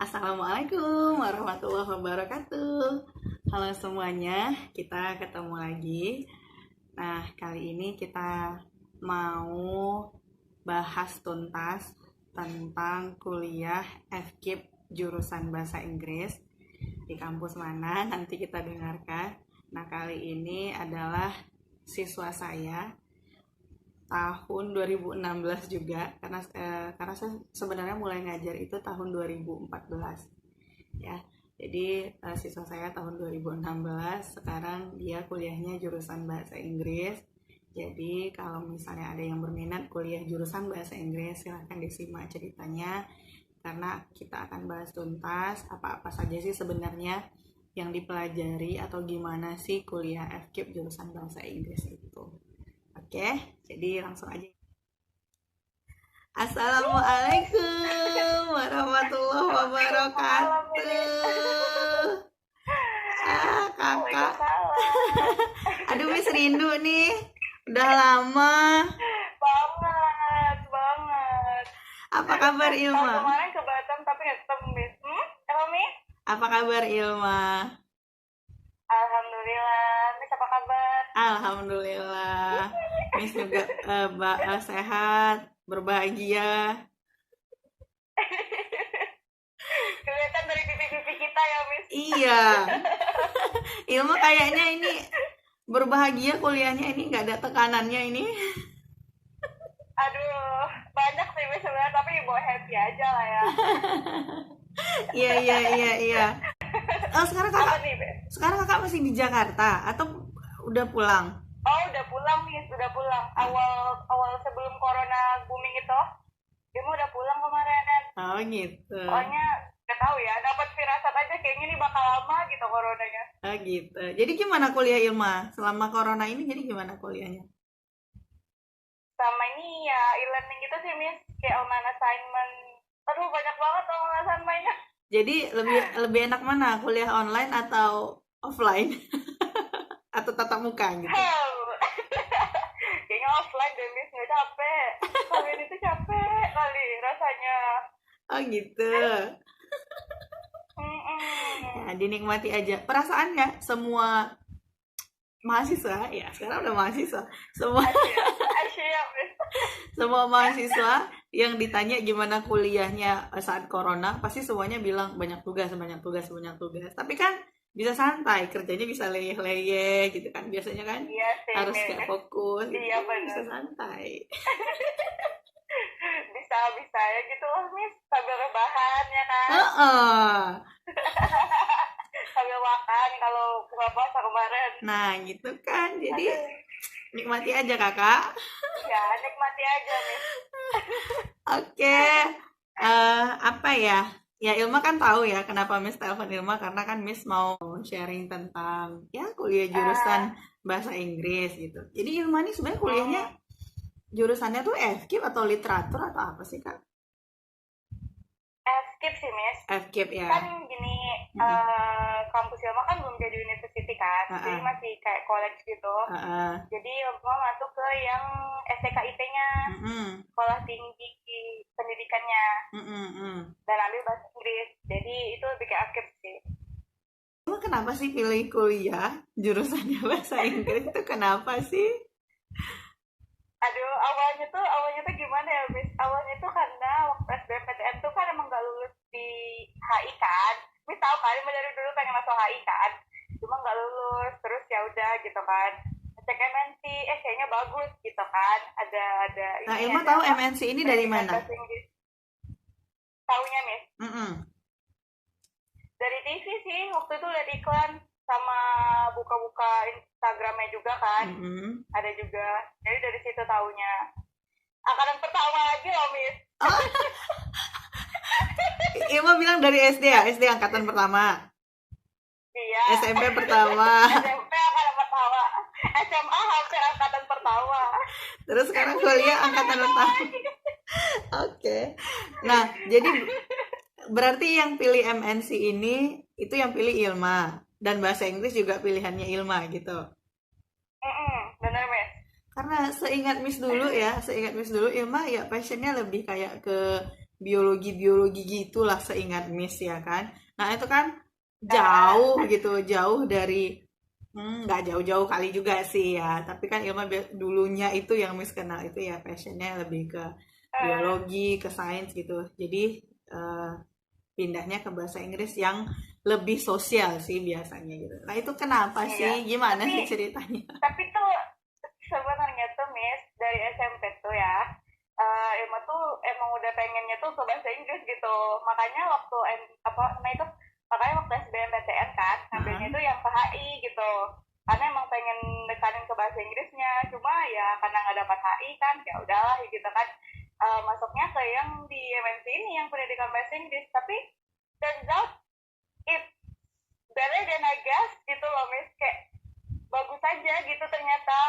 Assalamualaikum warahmatullahi wabarakatuh. Halo semuanya, kita ketemu lagi. Nah, kali ini kita mau bahas tuntas tentang kuliah FKIP jurusan Bahasa Inggris di kampus mana, nanti kita dengarkan. Nah, kali ini adalah siswa saya tahun 2016 juga, karena saya sebenarnya mulai ngajar itu tahun 2014 ya. Jadi siswa saya tahun 2016, sekarang dia kuliahnya jurusan bahasa Inggris. Jadi kalau misalnya ada yang berminat kuliah jurusan bahasa Inggris, silahkan disimak ceritanya, karena kita akan bahas tuntas apa-apa saja sih sebenarnya yang dipelajari atau gimana sih kuliah FKIP jurusan bahasa Inggris itu. Oke, jadi langsung aja. Assalamualaikum warahmatullahi wabarakatuh. Kakak. Aduh, Miss rindu nih. Udah lama. Banget. Apa kabar Ilma? Kemarin ke Batam tapi nggak ketemu, Miss. Apa, Miss? Apa kabar Ilma? Alhamdulillah. Miss, apa kabar? Alhamdulillah. Miss juga sehat, berbahagia. Kelihatan dari pipi-pipi kita ya, Miss. Iya. Ilma kayaknya ini berbahagia kuliahnya, ini nggak ada tekanannya ini. Aduh, banyak sih Miss sebenarnya, tapi bawa happy aja lah ya. Iya. Oh, sekarang Apa kakak nih, Miss? sekarang masih di Jakarta atau udah pulang? Oh, udah pulang, Miss. Udah pulang. Awal sebelum corona booming itu, dia mah udah pulang kemarin. Oh gitu. Soalnya nggak tahu ya, dapat firasat aja kayaknya ini bakal lama gitu coronanya. Oh gitu. Jadi gimana kuliah Ilma selama corona ini? Jadi gimana kuliahnya? Sama ini ya e-learning gitu sih, Miss, kayak online assignment. Aduh, banyak banget online assignment-nya. Jadi lebih enak mana, kuliah online atau offline? Atau tatap muka gitu? Kayaknya offline deh, Miss, nggak capek. Kalau ini tuh capek kali rasanya. Oh gitu. Ya, dinikmati aja. Perasaannya semua mahasiswa, ya sekarang udah mahasiswa, Asyik, Miss. semua mahasiswa yang ditanya gimana kuliahnya saat corona, pasti semuanya bilang banyak tugas. Tapi kan bisa santai, kerjanya bisa leyeh-leyeh gitu kan. Biasanya kan Iya sih, harus Miss. kayak fokus gitu, Iya, bener. bisa santai. Bisa ya gitu loh, Miss, sambil rebahan ya kan, Heeh. sambil makan kalau buka puasa kemarin. Nah gitu kan, jadi Aduh, nikmati aja kakak. ya nikmati aja, Miss. Oke. Apa ya? Ya Ilma kan tahu ya kenapa Miss telepon Ilma, karena kan Miss mau sharing tentang ya kuliah jurusan bahasa Inggris gitu. Jadi Ilma nih sebenarnya kuliahnya jurusannya tuh FKIP atau literatur atau apa sih Kak? Skip sih, Miss. FKIP ya. Kan gini, kampus Ilma kan belum jadi university kan, jadi masih kayak college gitu. Jadi Ilma masuk ke yang STKIP-nya, sekolah tinggi pendidikannya, dan ambil bahasa Inggris. Jadi itu lebih kayak skip sih. Ilma kenapa sih pilih kuliah jurusannya bahasa Inggris itu, kenapa sih? Aduh, awalnya tuh gimana ya, Miss? Awalnya tuh karena waktu SBMPTN tuh kan emang gak lulus di HI kan. Miss tahu kan, Miss dari dulu pengen masuk HI kan. Cuma gak lulus, terus ya udah gitu kan. Cek MNC, kayaknya bagus gitu kan. Ada Nah, ini, Ilma ada tahu MNC ini dari mana? bahasa Inggris. Taunya, Miss? Dari TV sih, waktu itu lihat iklan sama buka-buka Instagramnya juga kan. Ada juga, jadi dari situ taunya. Angkatan pertama lagi loh, Miss. Oh. Ilma bilang dari SD ya, SD angkatan pertama. Iya. SMP pertama. SMP angkatan pertama. SMA hampir angkatan pertama. Terus sekarang kuliah angkatan pertama. Oke. Nah, jadi berarti yang pilih MNC ini itu yang pilih Ilma, dan bahasa Inggris juga pilihannya Ilma gitu. Bener, Miss. Karena seingat Miss dulu Ilma ya passionnya lebih kayak ke biologi gitulah seingat Miss ya kan. Nah itu kan jauh gitu, jauh dari nggak jauh-jauh kali juga sih ya, tapi kan Ilma dulunya itu yang Miss kenal itu ya passionnya lebih ke biologi, ke sains gitu. Jadi pindahnya ke bahasa Inggris yang lebih sosial sih biasanya gitu. Nah itu kenapa sih? Gimana sih ceritanya? Tapi tuh sebenarnya tuh Miss dari SMP tuh ya, Ilma tuh emang udah pengennya tuh ke bahasa Inggris gitu. Makanya waktu makanya waktu SBMPTN kan ngambilnya itu yang ke HI gitu. Karena emang pengen dekanin ke bahasa Inggrisnya. Cuma ya karena nggak dapat HI kan, ya udahlah gitu kan. Masuknya ke yang di MNC ini yang pendidikan bahasa Inggris. Tapi turns out it better than I guess gitu loh Miss, kayak bagus aja gitu ternyata.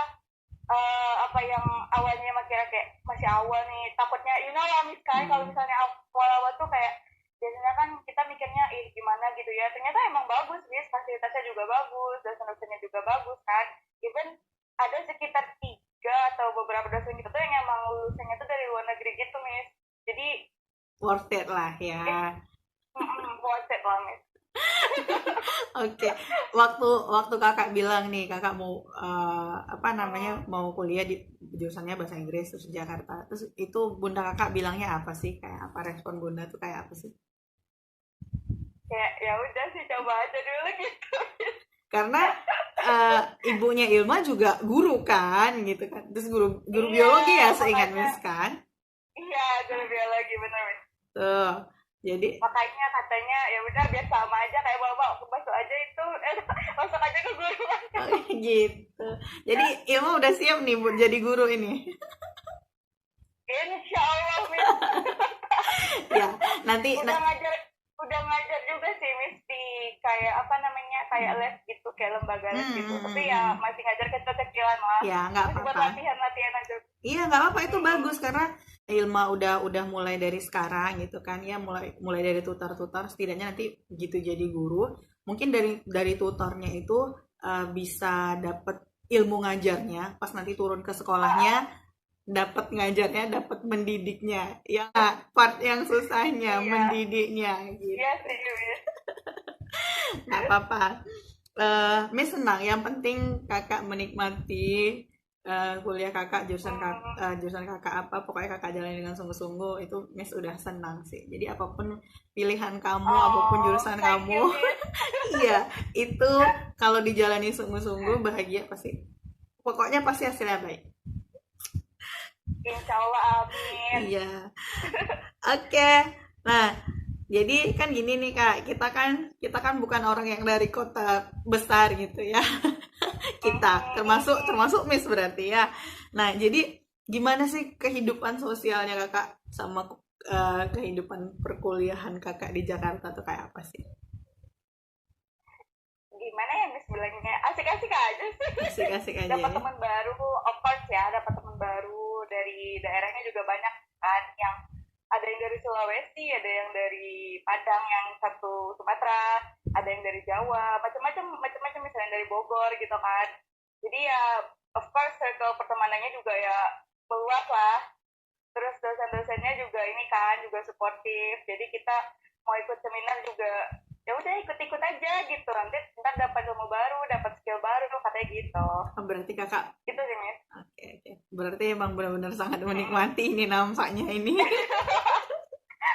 Apa yang awalnya kayak masih awal nih, takutnya lah Miss kan, kalau misalnya awal-awal tuh kayak biasanya kan kita mikirnya gimana gitu ya, ternyata emang bagus Miss, fasilitasnya juga bagus, dosen-dosennya juga bagus kan, even ada sekitar 3 atau beberapa dosen gitu tuh yang emang lulusannya tuh dari luar negeri gitu Miss, jadi worth it lah ya. Worth it lah Miss. Oke, waktu kakak bilang nih kakak mau mau kuliah di jurusannya bahasa Inggris terus di Jakarta, terus itu bunda kakak bilangnya apa sih, kayak apa respon bunda tuh kayak apa sih? Kayak ya udah sih coba aja dulu gitu. Karena ibunya Ilma juga guru kan gitu kan, terus guru biologi ya seingat Miss kan? Iya, guru biologi bener Miss. Tuh. Jadi makanya katanya ya udah biar sama aja kayak bapak masuk aja itu masuk aja ke guru. Gitu. Jadi Ilma udah siap nih buat jadi guru ini. Insya Allah Miss. Ya nanti udah ngajar juga sih Miss di kayak kayak les gitu, kayak lembaga les gitu. Tapi ya masih ngajar kecil-kecilan lah. Ya nggak apa-apa. Buat latihan aja. Iya nggak apa-apa, itu bagus karena Ilma udah mulai dari sekarang gitu kan ya, mulai dari tutor setidaknya nanti gitu jadi guru, mungkin dari tutornya itu bisa dapet ilmu ngajarnya, pas nanti turun ke sekolahnya dapat ngajarnya, dapat mendidiknya, ya part yang susahnya mendidiknya gitu. Iya sih. Nggak apa-apa. Miss senang, yang penting kakak menikmati kuliah kakak, jurusan kakak apa, pokoknya kakak jalani dengan sungguh-sungguh, itu Miss udah senang sih. Jadi apapun pilihan kamu, apapun jurusan kamu, iya itu kalau dijalani sungguh-sungguh bahagia pasti, pokoknya pasti hasilnya baik. Insya Allah, amin. Iya. Oke. Nah, jadi kan gini nih Kak, kita kan bukan orang yang dari kota besar gitu ya. Kita termasuk Miss berarti ya. Nah, jadi gimana sih kehidupan sosialnya Kakak sama kehidupan perkuliahan Kakak di Jakarta tuh kayak apa sih? Gimana ya Miss bilangnya, asik-asik aja sih. Asik-asik aja. Dapat teman baru, of course ya, dapat teman baru dari daerahnya juga banyak kan, yang ada yang dari Sulawesi, ada yang dari Padang, yang satu Sumatera, ada yang dari Jawa, macam-macam misalnya dari Bogor gitu kan. Jadi ya of course circle pertemanannya juga ya meluas lah. Terus dosen-dosennya juga ini kan juga suportif. Jadi kita mau ikut seminar juga ya udah ikut-ikut aja gitu, nanti ntar dapat ilmu baru, dapat skill baru katanya gitu. Berarti kakak gitu sih Miss. Oke. Berarti emang benar-benar sangat menikmati ini nampaknya ini.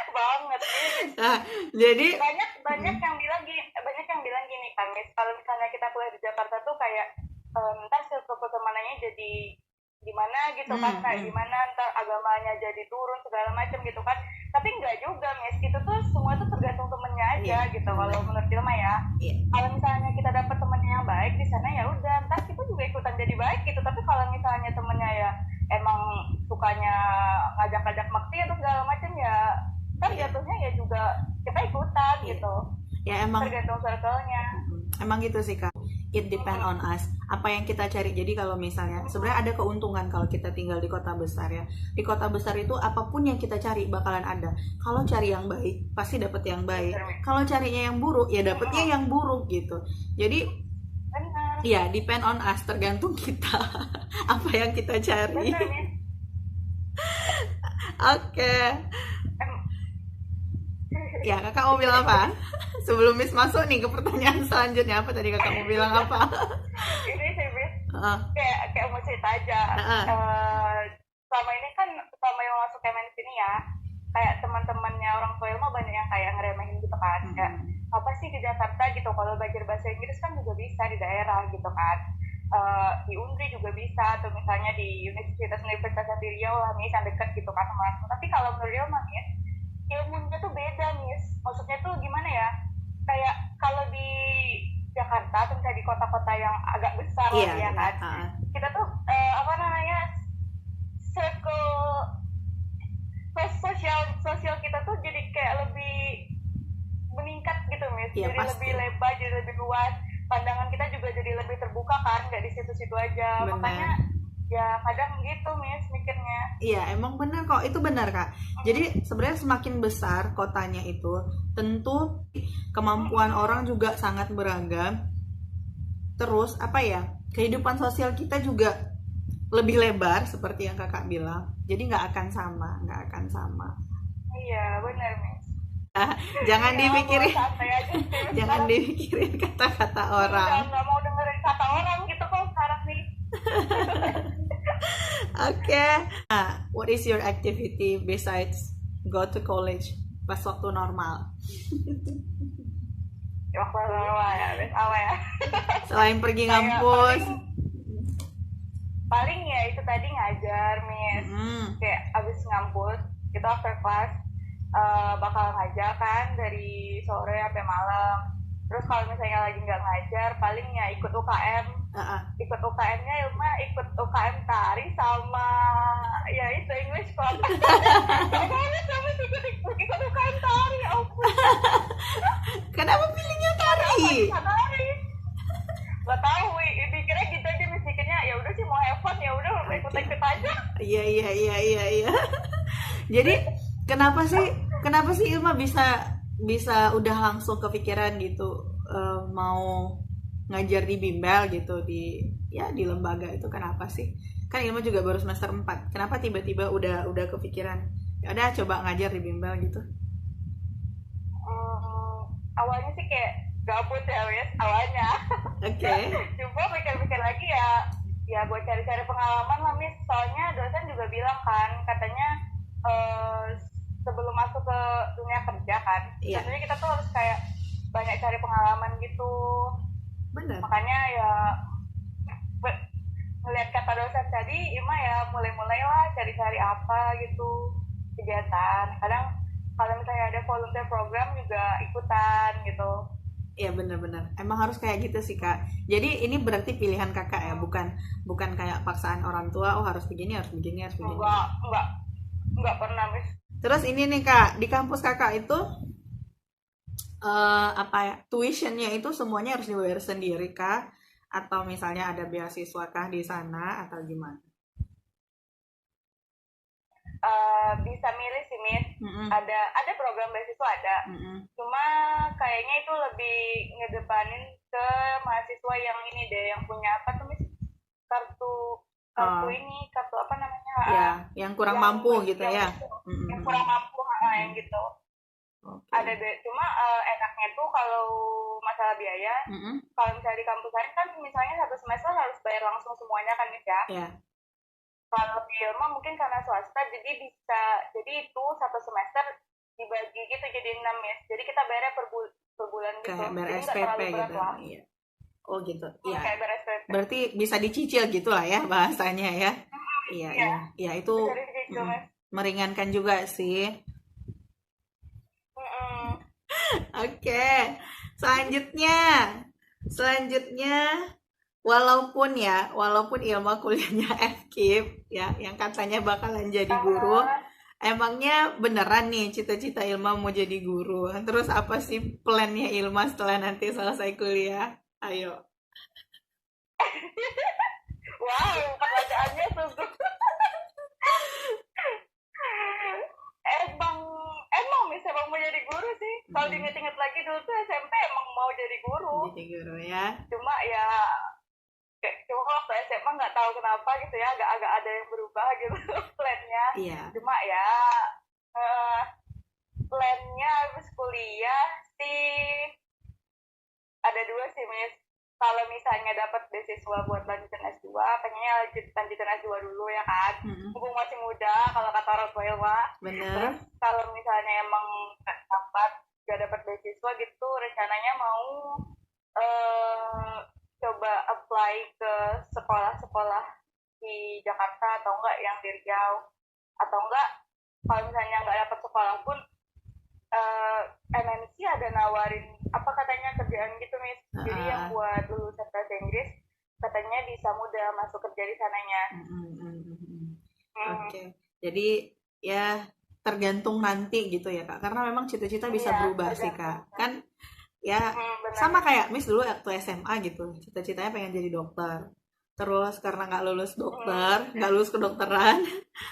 Banget. Nah, jadi banyak yang bilang gini kan Miss, kalau misalnya kita kuliah di Jakarta tuh kayak ntar circle pertemanannya jadi gimana gitu kan, kayak gimana ntar agamanya jadi turun segala macam gitu kan. Tapi enggak juga Miss, itu tuh semua tuh tergantung temennya aja gitu. Kalau menurut Ilma ya, kalau misalnya kita dapat temennya yang baik di sana ya udah, ntar kita juga ikutan jadi baik gitu. Tapi kalau misalnya temennya ya emang sukanya ngajak-ngajak makti atau segala macam ya, ntar jatuhnya ya juga kita ikutan gitu. Ya emang tergantung circle-nya. Emang gitu sih Kak. It depend on us. Apa yang kita cari. Jadi kalau misalnya sebenarnya ada keuntungan kalau kita tinggal di kota besar ya. Di kota besar itu apapun yang kita cari bakalan ada. Kalau cari yang baik pasti dapet yang baik. Kalau carinya yang buruk ya dapetnya yang buruk gitu. Jadi ya depend on us, tergantung kita apa yang kita cari. Oke. Ya, kakak mau bilang apa? Sebelum Miss masuk nih ke pertanyaan selanjutnya, apa tadi kakak mau bilang apa? Ini sih Miss, kayak mau cerita aja. Selama ini kan selama yang masuk Kemenis ini ya, kayak teman-temannya orang tua Ilma banyak yang kayak ngeremehin gitu kan, kayak apa sih di Jakarta gitu, kalau belajar bahasa Inggris kan juga bisa di daerah gitu kan. Di Undri juga bisa, atau misalnya di Universitas di Riau lah Miss, yang dekat gitu kan sama aku. Tapi kalau menurut Ilma Miss, ilmunya tuh beda Miss, maksudnya tuh gimana ya, kayak kalau di Jakarta atau misalnya di kota-kota yang agak besar lah ya kan, kita tuh apa namanya, circle sosial kita tuh jadi kayak lebih meningkat gitu Miss, jadi pasti. Lebih lebar, jadi lebih luas, pandangan kita juga jadi lebih terbuka kan, nggak di situ-situ aja. Bener. Makanya ya kadang gitu Miss mikirnya. Iya emang benar kok, itu benar Kak. Jadi sebenarnya semakin besar kotanya itu, tentu kemampuan orang juga sangat beragam. Terus apa ya, kehidupan sosial kita juga lebih lebar seperti yang kakak bilang. Jadi nggak akan sama. Iya benar Miss. Jangan dipikirin, jangan dipikirin kata-kata orang. Nggak mau dengerin kata orang gitu kok sekarang nih. Okay. What is your activity besides go to college pas waktu normal? Waktu normal ya, apa ya? Selain pergi ngampus. Paling ya itu tadi ngajar Miss. Kayak abis ngampus, kita after class bakal ngajar kan dari sore sampai malam. Terus kalau misalnya lagi nggak ngajar, paling ya ikut UKM. Ikut UKM-nya Ilma ikut UKM tari sama ya itu English club. Sama ikut UKM tari, ampun. Kenapa pilihnya tari? Gak tahu, pikirnya gitu aja, mikirnya ya udah sih mau have fun, ya udah ikut aja. Iya. Jadi kenapa sih Ilma bisa udah langsung kepikiran gitu mau ngajar di bimbel gitu di lembaga itu, kenapa sih? Kan Ilma juga baru semester 4. Kenapa tiba-tiba udah kepikiran ya udah coba ngajar di bimbel gitu? Awalnya sih kayak gabut ya Wes, awalnya. Oke. Coba pikir-pikir lagi ya buat cari-cari pengalaman lah Miss. Soalnya dosen juga bilang kan, katanya sebelum masuk ke dunia kerja kan, sebenarnya kita tuh harus kayak banyak cari pengalaman gitu. Benar. Makanya ya ngelihat kata dosen tadi, Ima ya mulai-mulailah cari-cari apa gitu kegiatan. Kadang kalau misalnya ada volunteer program juga ikutan gitu. Iya benar-benar. Emang harus kayak gitu sih Kak. Enggak ini berarti pilihan kakak ya, bukan kayak paksaan orang tua. Oh harus begini. Enggak pernah Miss. Terus ini nih Kak, di kampus kakak itu tuitionnya itu semuanya harus dibayar sendiri Kak? Atau misalnya ada beasiswa kah di sana atau gimana? Bisa milih sih Miss. Ada program beasiswa ada. Cuma kayaknya itu lebih ngedepanin ke mahasiswa yang ini deh, yang punya apa tuh Miss, kartu apa namanya? Ya, yang kurang mampu gitu ya. Yang kurang mampu yang gitu. Okay. Ada deh. Cuma enaknya tuh kalau masalah biaya, kalau misalnya di kampus lain kan misalnya satu semester harus bayar langsung semuanya kan Miss ya. Yeah. Kalau di Ilma mungkin karena swasta, jadi itu satu semester dibagi gitu jadi 6 Miss. Jadi kita bayarnya per bulan gitu. Kayak bayar SPP gitu. Iya. Oh gitu. Iya. Kayak bayar SPP. Berarti bisa dicicil gitu lah ya bahasanya ya. Iya itu meringankan juga sih. Oke. Selanjutnya walaupun Ilma kuliahnya FKIP ya, yang katanya bakalan jadi guru, emangnya beneran nih cita-cita Ilma mau jadi guru? Terus apa sih plannya Ilma setelah nanti selesai kuliah? Ayo. Wow, pertanyaannya sungguh. Emang mau jadi guru sih. Kalau diinget-inget lagi dulu tuh SMP emang mau jadi guru. Jadi guru ya. Cuma waktu SMA nggak tahu kenapa gitu ya, agak ada yang berubah gitu plannya. Iya. Cuma ya plannya habis kuliah sih ada dua sih, Miss. Kalau misalnya dapat beasiswa buat lanjutin S2, pengennya lanjutin S2 dulu ya kan. Mumpung masih muda, kalau kata orang tua Ilma. Bener. Terus kalau misalnya emang gak dapat beasiswa gitu, rencananya mau coba apply ke sekolah-sekolah di Jakarta atau enggak yang di Riau. Atau enggak, kalau misalnya nggak dapat sekolah pun MNC ada nawarin apa katanya kerjaan gitu, Miss. Jadi yang buat lulusan bahasa Inggris katanya bisa mudah masuk kerja di sananya. Oke. Jadi ya tergantung nanti gitu ya Kak. Karena memang cita-cita bisa berubah sih Kak. Kan ya sama kayak Miss dulu waktu SMA gitu. Cita-citanya pengen jadi dokter. Terus karena nggak lulus dokter, nggak lulus kedokteran,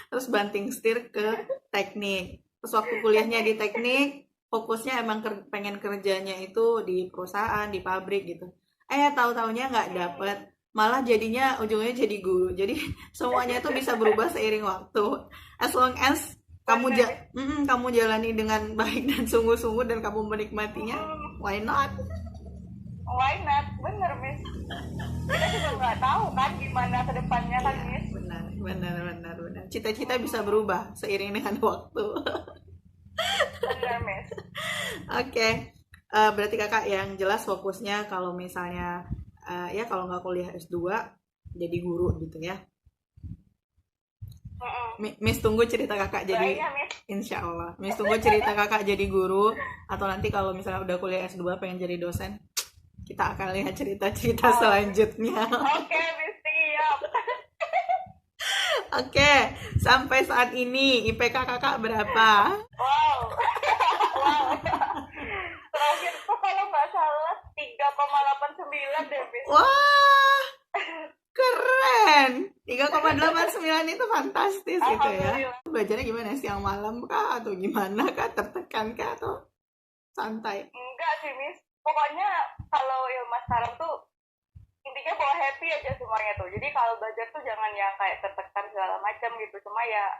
terus banting setir ke teknik. Terus waktu kuliahnya di teknik, fokusnya emang pengen kerjanya itu di perusahaan, di pabrik gitu. Tahu-taunya nggak dapet, malah jadinya ujungnya jadi guru. Jadi semuanya itu bisa berubah seiring waktu. As long as kamu jalani dengan baik dan sungguh-sungguh dan kamu menikmatinya, why not? Why not? Bener, Miss. Kita juga nggak tahu kan gimana ke depannya kan, Miss. Benar. Cita-cita bisa berubah seiring dengan waktu. Benar, Miss. Oke. Berarti Kakak yang jelas fokusnya kalau misalnya ya kalau nggak kuliah S2 jadi guru gitu ya. Miss tunggu cerita Kakak jadi Insya Allah. Miss tunggu cerita Kakak jadi guru atau nanti kalau misalnya udah kuliah S2 pengen jadi dosen. Kita akan lihat cerita-cerita selanjutnya. Oke, Miss, siap. Oke, sampai saat ini IPK Kakak berapa? Wow. Terakhir tuh kalau nggak salah 3,89 deh, Miss. Wah, keren. 3,89 itu fantastis gitu ya. Belajarnya gimana? Siang malam kah? Atau gimana kah? Tertekan kah? Atau santai? Enggak sih, Miss. Pokoknya kalau Ilma sekarang tuh intinya bawa happy aja semuanya tuh. Jadi kalau belajar tuh jangan yang kayak tertekan segala macam gitu. Cuma ya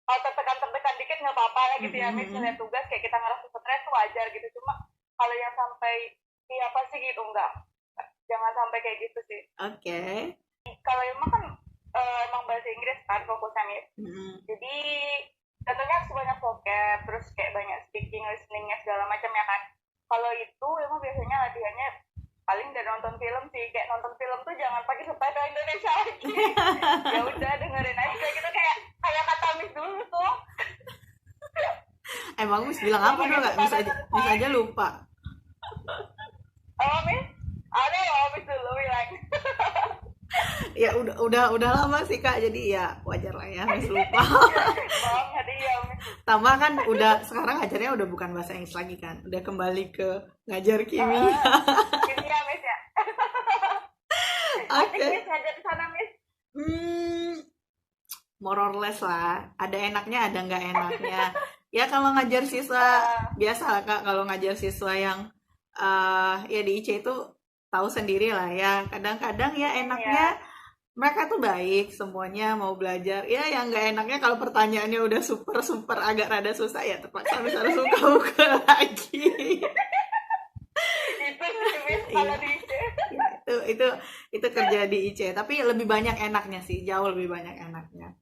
kalau tertekan dikit nggak apa-apa lah gitu ya. Miss ngeliat tugas kayak kita ngerasa stres tuh wajar gitu. Cuma kalau yang sampai apa sih gitu enggak. Jangan sampai kayak gitu sih. Oke. Kalau Ilma kan emang bahasa Inggris kan fokusnya, Miss. Jadi tentunya harus banyak vocab, terus kayak banyak speaking, listeningnya segala macam ya kan. Kalau itu emang biasanya latihannya paling dari nonton film sih. Kayak nonton film tuh jangan pakai subtitle Indonesia lagi. Ya udah dengerin aja gitu kayak kata Miss dulu tuh. Emang Miss bilang apa dong nggak? Miss aja lupa. Oh Miss? Ada ya Miss dulu bilang. Ya udah lama sih Kak, jadi ya wajar lah ya Miss lupa. Tambah kan sekarang ngajarnya udah bukan bahasa Inggris lagi kan, udah kembali ke ngajar kimia. Kimia Miss ya. Oke. Miss ngajar di sana Miss. More or less lah, ada enaknya ada nggak enaknya. Ya kalau ngajar siswa biasa lah Kak, kalau ngajar siswa yang ya di IC itu tahu sendiri lah ya, kadang-kadang ya enaknya mereka tuh baik semuanya mau belajar ya, yang nggak enaknya kalau pertanyaannya udah super agak rada susah ya terpaksa harus buka lagi. Kalau di IC itu kerja di IC, tapi lebih banyak enaknya sih, jauh lebih banyak enaknya,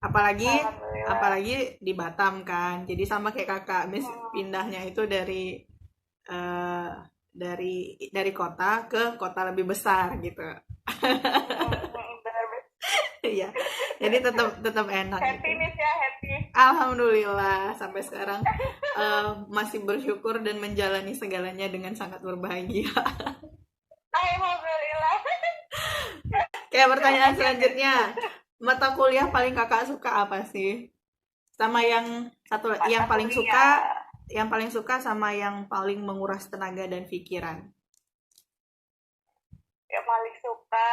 apalagi di Batam kan, jadi sama kayak Kakak Miss pindahnya itu dari kota ke kota lebih besar gitu. Iya, jadi tetap enak. Happy Miss ya, happy. Alhamdulillah sampai sekarang masih bersyukur dan menjalani segalanya dengan sangat berbahagia. Alhamdulillah. Kayak pertanyaan selanjutnya, mata kuliah paling Kakak suka apa sih? Sama yang satu yang paling suka. Yang paling suka sama yang paling menguras tenaga dan pikiran. Yang paling suka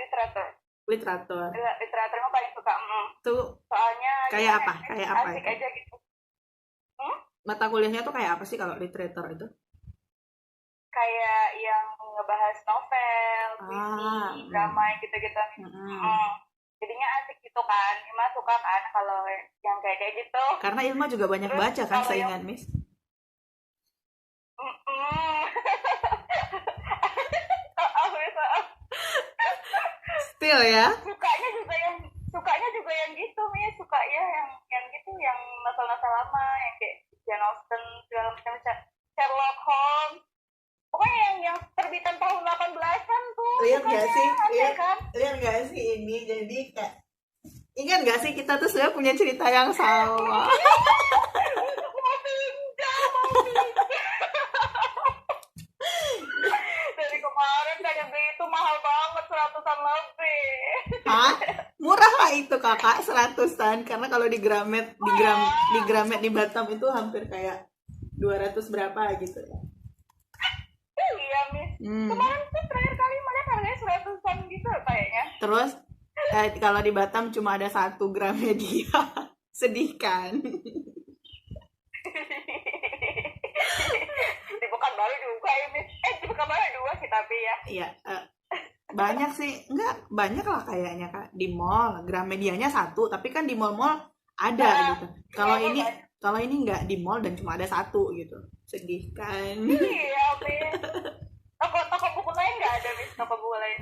literatur. Literatur mah paling suka. Tuh. Soalnya kayak apa? Kayak apa? Asik aja gitu. Mata kuliahnya tuh kayak apa sih kalau literatur itu? Kayak yang ngebahas novel, puisi, drama gitu-gitu. Jadinya asik gitu kan. Ilma suka kan kalau yang kayak gitu. Karena Ilma juga banyak terus, baca kan saingan Miss. Still ya. Sukanya juga yang gitu Miss, sukanya yang gitu, yang novel-novel lama yang kayak Jane Austen segala macam, Sherlock Holmes. Pokoknya yang terbitan tahun 18-an tuh. Lihat nggak sih? Lihat nggak sih ini? Jadi kayak ingat nggak sih kita tuh sebenarnya punya cerita yang sama. Dari kemarin kayak itu mahal banget, 100-an lebih. Hah? Murah lah itu kakak, 100-an. Karena kalau di Gramet di Gramet di Batam itu hampir kayak 200 berapa gitu ya. Iya Miss. Kemarin tuh terakhir kali malah harganya 100-an gitu kayaknya. Terus kalau di Batam cuma ada 1 Gramedia. Sedih kan? Di Pekanbaru juga ya Miss. Di Pekanbaru 2 sih tapi ya. Iya. Banyak sih, enggak banyak lah kayaknya kak di mall. Gramedianya 1, tapi kan di mall-mall ada gitu. Kalau ini enggak di mall dan cuma ada 1 gitu. Sedih kan? Iya Miss. Toko buku lain nggak ada Miss? Toko buku lain?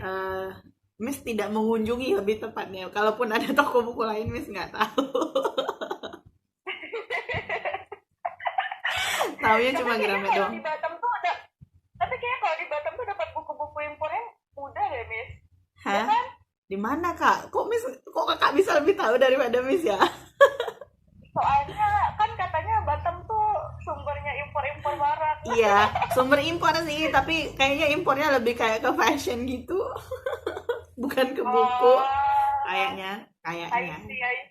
Miss tidak mengunjungi lebih tepatnya. Kalaupun ada toko buku lain Miss nggak tahu. Taunya cuma Gramet doang. Di Batam tuh ada. Tapi kayak kalau di Batam tuh dapat buku-buku impornya mudah deh Miss. Hah? Ya kan? Di mana kak? Kok kakak bisa lebih tahu daripada Miss ya? Soalnya kan katanya Batam tuh sumbernya impor barang. Iya, sumber impor sih, tapi kayaknya impornya lebih kayak ke fashion gitu. Bukan ke buku. Kayaknya. I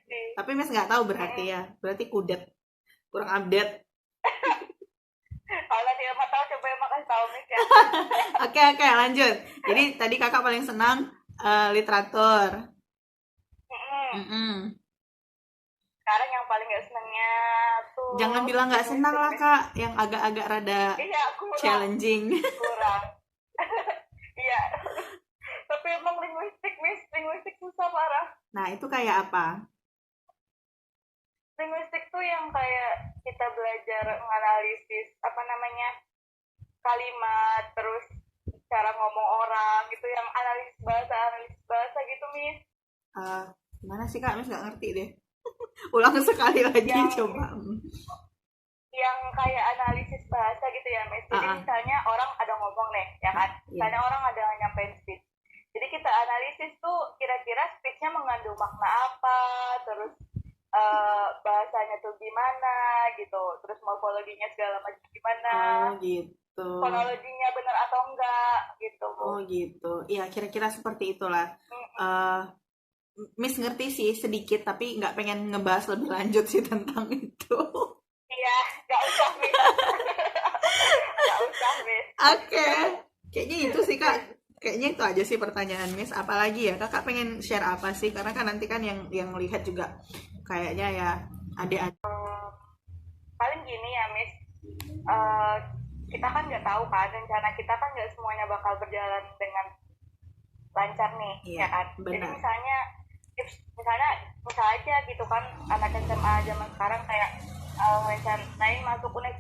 see. Tapi Miss nggak tahu berarti ya. Berarti kudet. Kurang update. Kalau dia mau tahu coba emang kasih tahu Miss ya. Oke, lanjut. Jadi tadi kakak paling senang literatur. Sekarang yang paling gak senangnya tuh. Jangan bilang gak senang lah kak, yang agak-agak rada challenging. Kurang. Iya. Tapi emang linguistik susah parah. Nah itu kayak apa? Linguistik tuh yang kayak kita belajar menganalisis kalimat, terus cara ngomong orang gitu, yang analisis bahasa gitu Miss. Gimana sih kak? Miss nggak ngerti deh. Ulang sekali lagi coba. Yang kayak analisis bahasa gitu ya Miss. Jadi misalnya orang ada ngomong nih, ya kan? Misalnya orang ada nyampein speech. Jadi kita analisis tuh kira-kira speech-nya mengandung makna apa, terus bahasanya tuh gimana gitu, terus morfologinya segala macam gimana. Gitu. Fonologinya benar atau enggak gitu. Gitu. Iya, kira-kira seperti itulah. Miss ngerti sih sedikit, tapi nggak pengen ngebahas lebih lanjut sih tentang itu. Iya, nggak usah Miss. Oke. Kayaknya itu sih kak. Kayaknya itu aja sih pertanyaan Miss. Apalagi ya kakak pengen share apa sih? Karena kan nanti kan yang lihat juga kayaknya ya adik-adik. Paling gini ya Miss. Kita kan nggak tahu kan, rencana kita kan nggak semuanya bakal berjalan dengan lancar nih, ya kan? Benar. Jadi misalnya aja gitu kan, anak SMA zaman sekarang kayak rencanain masuk unit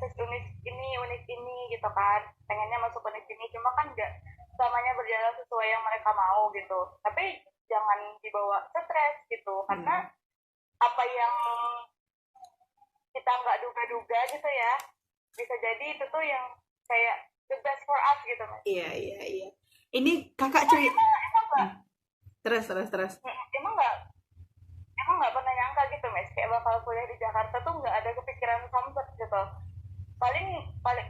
ini gitu kan, pengennya masuk unit ini, cuma kan nggak selamanya berjalan sesuai yang mereka mau gitu. Tapi jangan dibawa stres gitu, karena apa yang kita nggak duga-duga gitu ya, bisa jadi itu tuh yang kayak the best for us gitu Mas. Iya. Ini kakak cerita. Emang Terus. Emang nggak pernah nyangka gitu Mas, kayak bakal kuliah di Jakarta tuh nggak ada kepikiran samsat gitu. Paling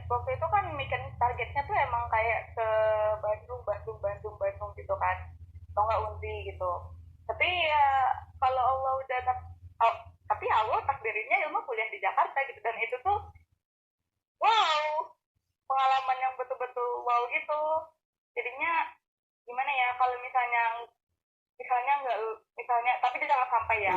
waktu itu kan mikir targetnya tuh emang kayak ke Bandung gitu kan, atau nggak Unri gitu. Tapi ya kalau Allah udah tapi Allah takdirinnya Ilmu kuliah di Jakarta gitu, dan itu tuh wow, pengalaman yang betul-betul wow gitu. Jadinya gimana ya, kalau misalnya tapi jangan sampai ya.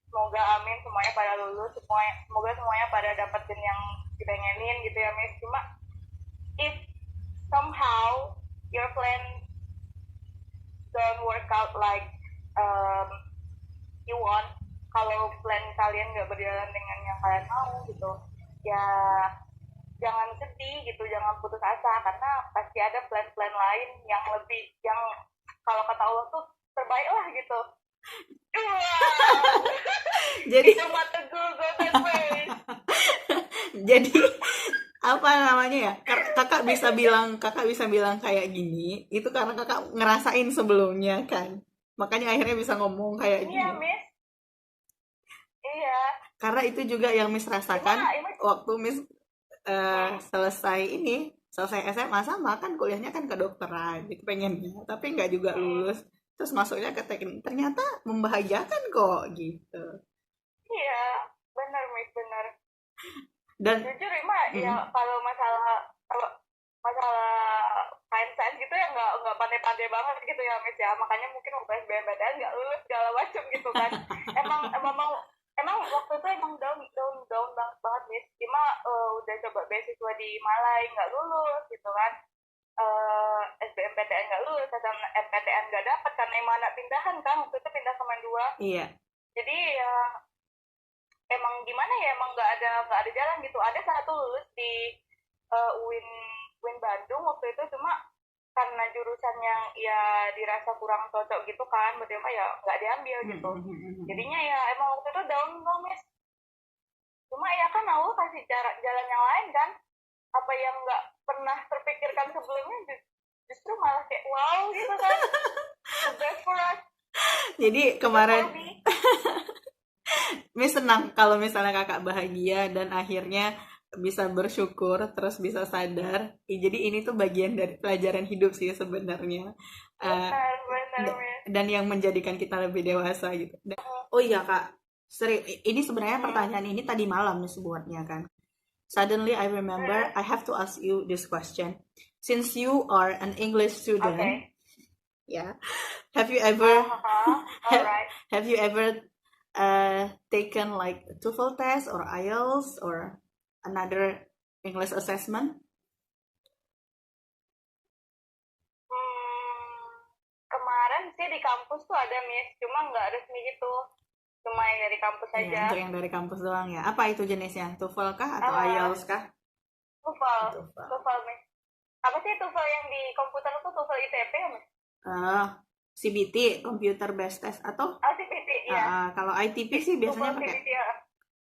Semoga amin semuanya pada lulus, semoga semuanya pada dapetin yang dipengenin gitu ya Miss. Cuma if somehow your plan don't work out like you want. Kalau plan kalian nggak berjalan dengan yang kalian mau gitu, ya jangan sedih gitu, jangan putus asa, karena pasti ada plan-plan lain yang lebih, yang kalau kata Allah tuh terbaik lah gitu. Jadi cuma teguh jadi apa namanya ya, kakak bisa bilang kayak gini itu karena kakak ngerasain sebelumnya kan, makanya akhirnya bisa ngomong kayak gini. Iya, Miss. Iya. Karena itu juga yang Miss rasakan waktu Miss selesai SMA sama kan, kuliahnya kan kedokteran gitu pengennya, tapi nggak juga lulus, terus masuknya ke teknik, ternyata membahagiakan kok gitu. Iya, benar Miss, benar. Dan jujur ya kalau masalah sains gitu ya nggak pandai-pandai banget gitu ya Miss ya, makanya mungkin waktu SBMPTN nggak lulus segala macam gitu kan. emang waktu itu emang down banget Miss, cuma udah coba beasiswa di Malai nggak lulus gitu kan, SBMPTN nggak lulus, SNMPTN nggak dapat karena emang anak pindahan kan, waktu itu pindah ke Main 2. Iya. Jadi ya emang gimana ya, emang nggak ada jalan gitu. Ada satu lulus di UIN Bandung waktu itu, cuma karena jurusan yang ya dirasa kurang cocok gitu kan, berarti ya nggak diambil gitu. Jadinya ya emang waktu itu down Miss. Cuma ya kan Allah kasih jalan yang lain kan, apa yang nggak pernah terpikirkan sebelumnya justru malah kayak wow gitu kan. The best for us. Jadi kemarin Miss senang kalau misalnya kakak bahagia dan akhirnya bisa bersyukur, terus bisa sadar. Jadi ini tuh bagian dari pelajaran hidup sih sebenarnya. Benar. Dan yang menjadikan kita lebih dewasa gitu. Oh iya Kak, ini sebenarnya pertanyaan ini tadi malam nih sebuatnya kan. Suddenly I remember I have to ask you this question. Since you are an English student, yeah, have you ever have you ever taken like TOEFL test or IELTS or another English assessment? Kemarin sih di kampus tuh ada Miss, cuma nggak resmi gitu, cuma yang dari kampus aja. Ya, untuk yang dari kampus doang ya. Apa itu jenisnya? TOEFL kah atau IELTS kah? TOEFL Miss. Apa sih TOEFL yang di komputer itu? TOEFL ITP ya Miss? CBT, Computer Based Test, atau? CBT, iya. Kalau ITP sih biasanya pakai. CBT, ya.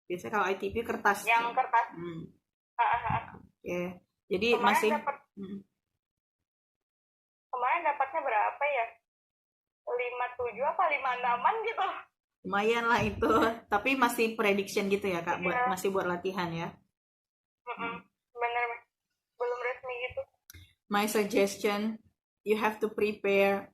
Biasanya kalau ITP kertas. Yang kertas. Yeah. Jadi kemarin masih. Kemarin dapatnya berapa ya? 57 apa 56-an gitu. Lumayan lah itu, tapi masih prediction gitu ya Kak, masih buat latihan ya. Bener, belum resmi gitu. My suggestion, you have to prepare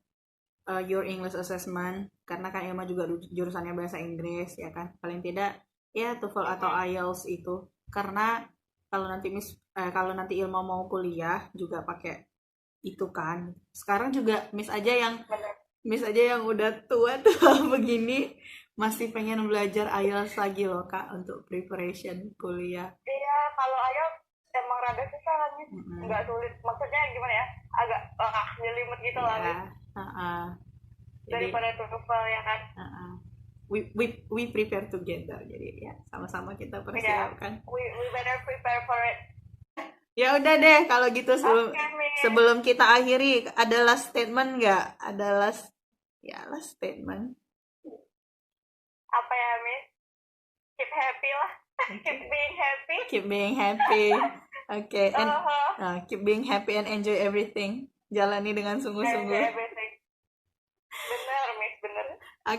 your English assessment, karena kan Ilma juga jurusannya bahasa Inggris ya kan, paling tidak ya TOEFL atau IELTS itu, karena kalau nanti Ilma mau kuliah juga pakai itu kan. Sekarang juga Miss aja yang udah tua begini masih pengen belajar IELTS lagi loh Kak, untuk preparation kuliah. Iya, kalau IELTS emang rada susah kan, nggak sulit, maksudnya gimana ya, agak nyelimut gitu lah. Daripada TOEFL ya kan. We prepare together, jadi ya sama-sama kita persiapkan. We better prepare for it. Ya udah deh kalau gitu, sebelum kita akhiri, ada last statement nggak? Ada last statement. Apa ya Miss? Keep happy lah. Keep being happy. Keep being happy. Okay. And keep being happy and enjoy everything. Jalani dengan sungguh-sungguh. Enjoy everything. Bener Miss, bener.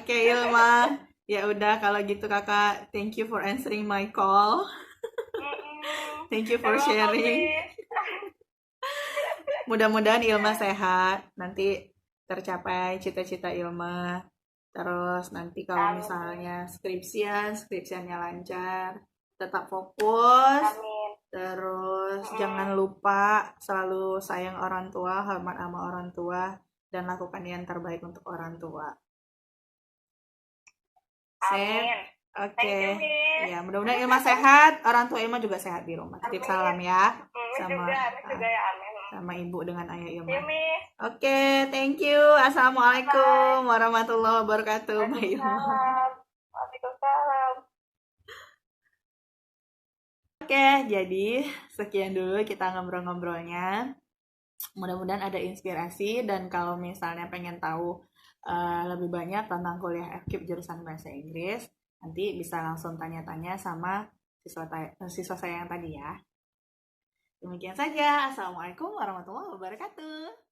Okay, Ilma. Ya udah kalau gitu Kakak, thank you for answering my call. Thank you for sharing. Mudah-mudahan Ilma sehat, nanti tercapai cita-cita Ilma. Terus nanti kalau misalnya skripsiannya lancar, tetap fokus. Amin. Terus jangan lupa selalu sayang orang tua, hormat sama orang tua, dan lakukan yang terbaik untuk orang tua. Amin. Oke. Ya, mudah-mudahan Ilma sehat, orang tua Ilma juga sehat di rumah. Titip salam ya. Sama ya, amin. Sama ibu dengan ayah Ilma. Oke, thank you. Assalamualaikum warahmatullahi wabarakatuh, Mbak Ilma. Oke, jadi sekian dulu kita ngobrol-ngobrolnya. Mudah-mudahan ada inspirasi, dan kalau misalnya pengen tahu lebih banyak tentang kuliah FKIP jurusan Bahasa Inggris, nanti bisa langsung tanya-tanya sama siswa saya yang tadi ya. Demikian saja. Assalamualaikum warahmatullahi wabarakatuh.